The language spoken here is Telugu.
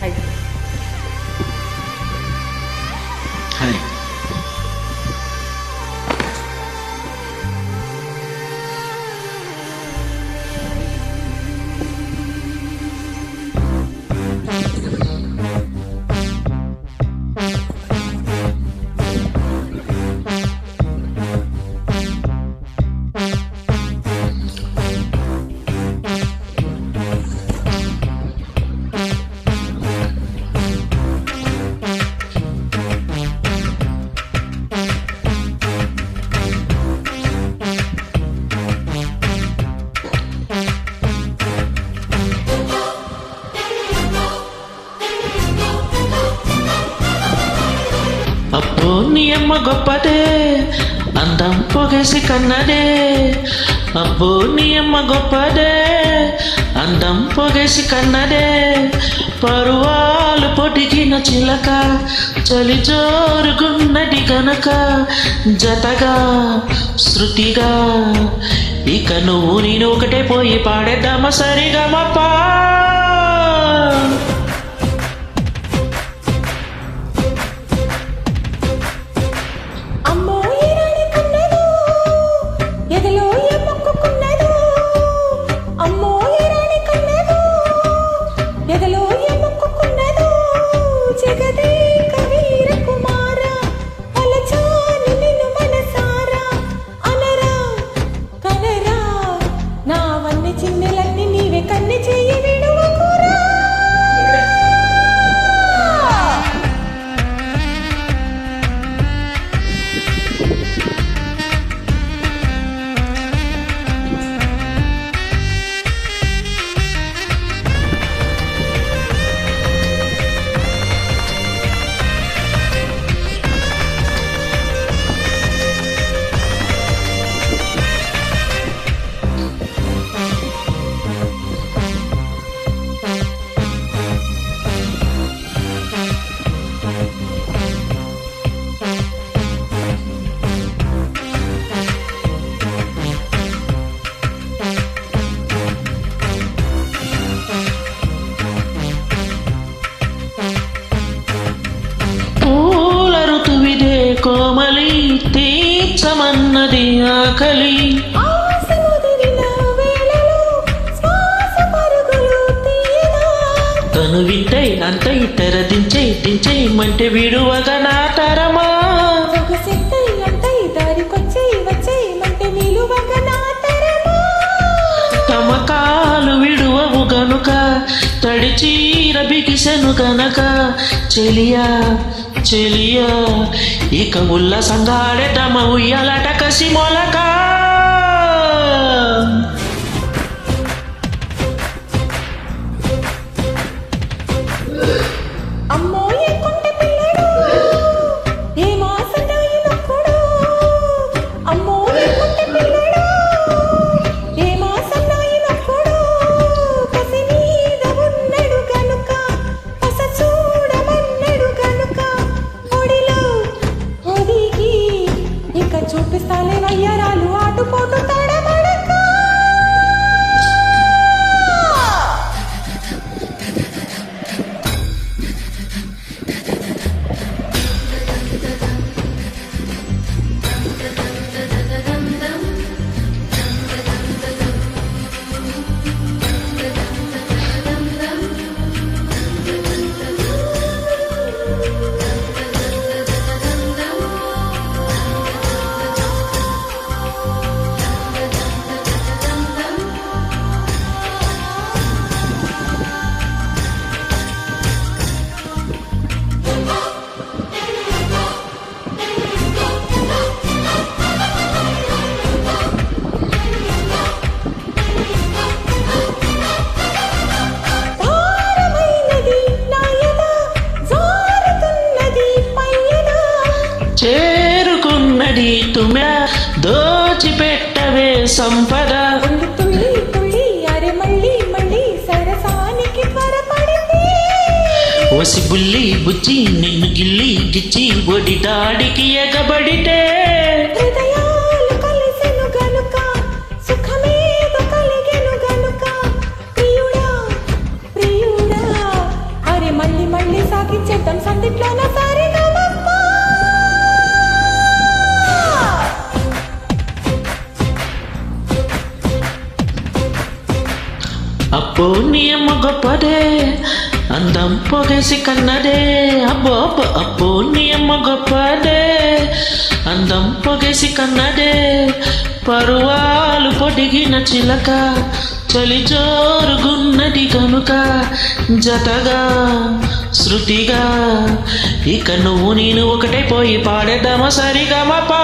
హాయ్. హాయ్. అబ్బో నీ అమ్మ గొప్పదే, అందం పొగేసి కన్నదే. అబ్బో నీ అమ్మ గొప్పదే, అందం పొగేసి కన్నదే. పరువాలు పొడిగిన చిలక, చలి జోరుగున్నది గనక, జతగా శృతిగా ఇక నువ్వు నేను ఒకటే పోయి పాడేద్దామా సరిగమపా. చిన్నెలన్నీ నీవే కన్నె చెయ్యి విడువకురా. కోమలి తీర్చమన్నది ఆకలి, తను వింటై అంతై తెరదించై దించై మంటే విడువగా నా తరమా. తమకాలు విడువవు గనుక తడిచీర బిగిసెను గనక, చెలియా చెలియా ఇక ఉల్లాసంగా ఆడేద్దామ ఉయ్యాలట కసి మొలక. చూపిస్తాలే వయ్యరాలు ఆటుపోటు తడబడక. చేరుకున్నది తుమ్మె దోచిపెట్టవే సంపద. ఓసి బుల్లి బుచ్చి నిన్ను గిల్లి గిచ్చి ఒడి దాడికి ఎగబడితే, మళ్ళీ మళ్ళీ సాగించేద్దాం సందిట్లోన సారిగా అప్పో నీ అమ్మ గొప్పదే అందం పొగేసి కన్నదే అబ్బో అబ్బో అప్పో నీ అమ్మ గొప్పదే అందం పొగేసి కన్నదే పరువాలు పొడిగిన చిలక చలి జోరుగున్నది కనుక జతగా శృతిగా ఇక నువ్వు నేను ఒకటే పోయి పాడేద్దామా సరిగమపా